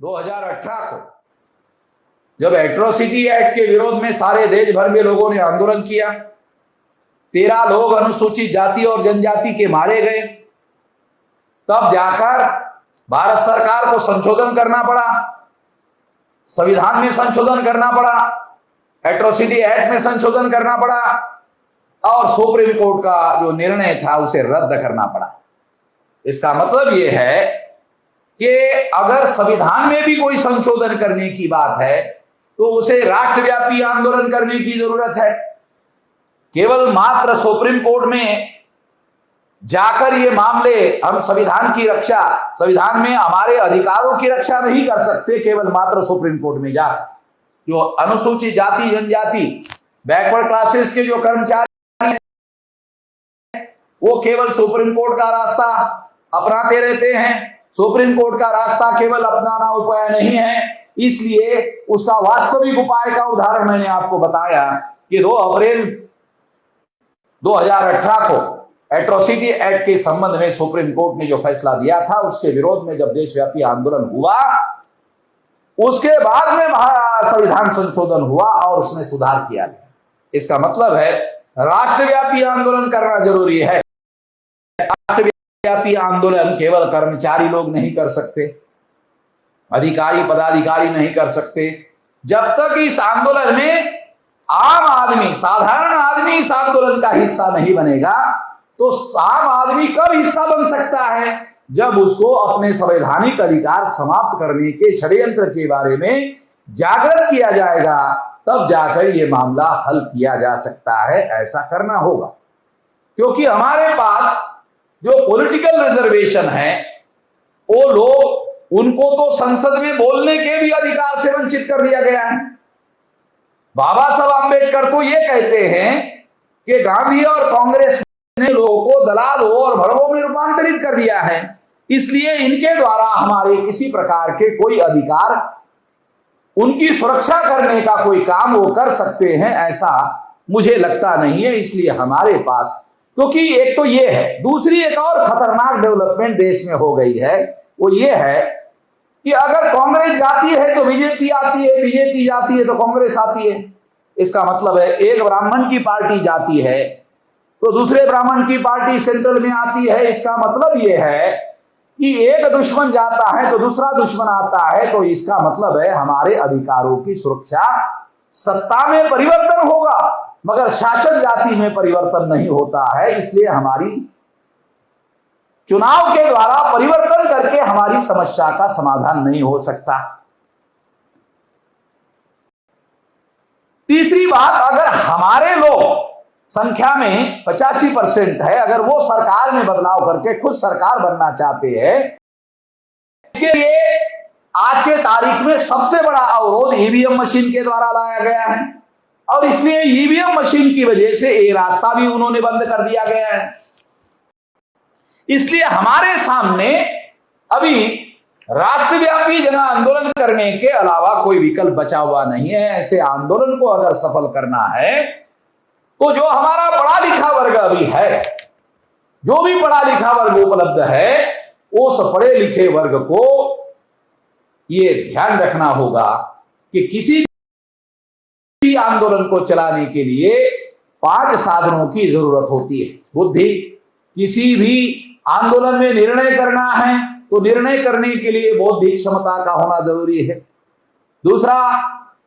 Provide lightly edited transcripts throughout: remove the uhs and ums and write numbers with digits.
2018 को जब atrocity act के विरोध में सारे देश भर में लोगों ने आंदोलन किया, 13 लोग अनुसूचित जाति और जनजाति के मारे गए, तब जाकर भारत सरकार को संशोधन करना पड़ा, संविधान में संशोधन करना पड़ा, एट्रोसिटी एक्ट में संशोधन करना पड़ा और सुप्रीम कोर्ट का जो निर्णय था उसे रद्द करना पड़ा। इसका मतलब यह है कि अगर संविधान में भी कोई संशोधन करने की बात है तो उसे राष्ट्रव्यापी आंदोलन करने की जरूरत है। केवल मात्र सुप्रीम कोर्ट में जाकर ये मामले, हम संविधान की रक्षा, संविधान में हमारे अधिकारों की रक्षा नहीं कर सकते केवल मात्र सुप्रीम कोर्ट में जाकर। जो अनुसूचित जाति जनजाति बैकवर्ड क्लासेस के जो कर्मचारी हैं वो केवल सुप्रीम कोर्ट का रास्ता अपनाते रहते हैं। सुप्रीम कोर्ट का रास्ता केवल अपनाना उपाय नहीं है, इसलिए उसका वास्तविक उपाय का उदाहरण मैंने आपको बताया कि 2 अप्रैल 2018 को एट्रोसिटी एक्ट के संबंध में सुप्रीम कोर्ट ने जो फैसला दिया था उसके विरोध में जब देशव्यापी आंदोलन हुआ, उसके बाद में संविधान संशोधन हुआ और उसमें सुधार किया गया। इसका मतलब है राष्ट्रव्यापी आंदोलन करना जरूरी है। राष्ट्रव्यापी आंदोलन केवल कर्मचारी लोग नहीं कर सकते, अधिकारी पदाधिकारी नहीं कर सकते। जब तक इस आंदोलन में आम आदमी, साधारण आदमी इस आंदोलन का हिस्सा नहीं बनेगा तो आम आदमी कब हिस्सा बन सकता है? जब उसको अपने संवैधानिक अधिकार समाप्त करने के षड्यंत्र के बारे में जागृत किया जाएगा, तब जाकर यह मामला हल किया जा सकता है। ऐसा करना होगा क्योंकि हमारे पास जो पॉलिटिकल रिजर्वेशन है वो लोग, उनको तो संसद में बोलने के भी अधिकार से वंचित कर दिया गया है। बाबा साहब आंबेडकर तो ये कहते हैं कि गांधी और कांग्रेस ने लोगों को दलालों और भड़वों में रूपांतरित कर दिया है, इसलिए इनके द्वारा हमारे किसी प्रकार के कोई अधिकार, उनकी सुरक्षा करने का कोई काम वो कर सकते हैं, ऐसा मुझे लगता नहीं है। इसलिए हमारे पास, क्योंकि एक तो ये है, दूसरी एक और खतरनाक डेवलपमेंट देश में हो गई है, वो ये है कि अगर कांग्रेस जाती है तो बीजेपी आती है, बीजेपी जाती है तो कांग्रेस आती है। इसका मतलब है एक ब्राह्मण की पार्टी जाती है तो दूसरे ब्राह्मण की पार्टी सेंट्रल में आती है। इसका मतलब यह है कि एक दुश्मन जाता है तो दूसरा दुश्मन आता है, तो इसका मतलब है हमारे अधिकारों की सुरक्षा, सत्ता में परिवर्तन होगा मगर शासन जाति में परिवर्तन नहीं होता है। इसलिए हमारी चुनाव के द्वारा परिवर्तन करके हमारी समस्या का समाधान नहीं हो सकता। तीसरी बात, अगर हमारे लोग संख्या में 85% है, अगर वो सरकार में बदलाव करके खुद सरकार बनना चाहते हैं, इसके लिए आज के तारीख में सबसे बड़ा अवरोध ईवीएम मशीन के द्वारा लाया गया है और इसलिए ईवीएम मशीन की वजह से ये रास्ता भी उन्होंने बंद कर दिया गया है। इसलिए हमारे सामने अभी राष्ट्रव्यापी जन आंदोलन करने के अलावा कोई विकल्प बचा हुआ नहीं है। ऐसे आंदोलन को अगर सफल करना है तो जो हमारा पढ़ा लिखा वर्ग अभी है, जो भी पढ़ा लिखा वर्ग उपलब्ध है, उस पढ़े लिखे वर्ग को ये ध्यान रखना होगा कि किसी भी आंदोलन को चलाने के लिए 5 साधनों की जरूरत होती है। बुद्धि, किसी भी आंदोलन में निर्णय करना है तो निर्णय करने के लिए बौद्धिक क्षमता का होना जरूरी है। दूसरा,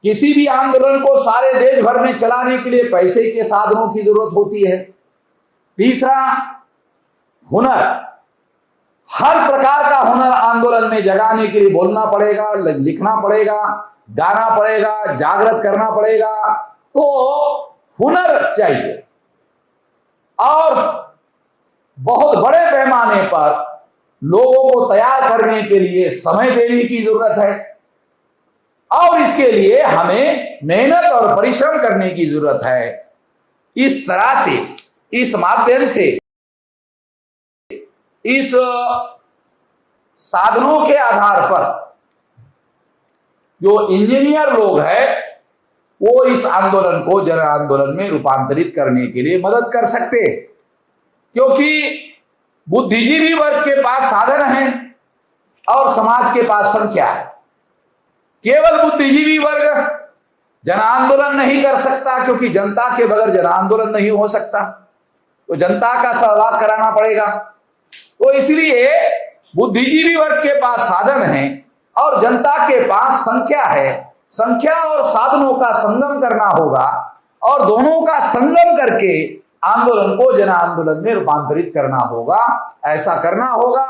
किसी भी आंदोलन को सारे देश भर में चलाने के लिए पैसे के साधनों की जरूरत होती है। तीसरा, हुनर, हर प्रकार का हुनर आंदोलन में जगाने के लिए बोलना पड़ेगा, लिखना पड़ेगा, गाना पड़ेगा, जागृत करना पड़ेगा, तो हुनर चाहिए। और बहुत बड़े पैमाने पर लोगों को तैयार करने के लिए समय देने की जरूरत है और इसके लिए हमें मेहनत और परिश्रम करने की जरूरत है। इस तरह से, इस माध्यम से, इस साधनों के आधार पर जो इंजीनियर लोग हैं वो इस आंदोलन को जन आंदोलन में रूपांतरित करने के लिए मदद कर सकते हैं, क्योंकि बुद्धिजीवी वर्ग के पास साधन है और समाज के पास संख्या है। केवल बुद्धिजीवी वर्ग जन आंदोलन नहीं कर सकता, क्योंकि जनता के बगैर जन आंदोलन नहीं हो सकता, तो जनता का सहभाग कराना पड़ेगा। तो इसलिए बुद्धिजीवी वर्ग के पास साधन है और जनता के पास संख्या है। संख्या और साधनों का संगम करना होगा और दोनों का संगम करके आंदोलन को जन आंदोलन में रूपांतरित करना होगा। ऐसा करना होगा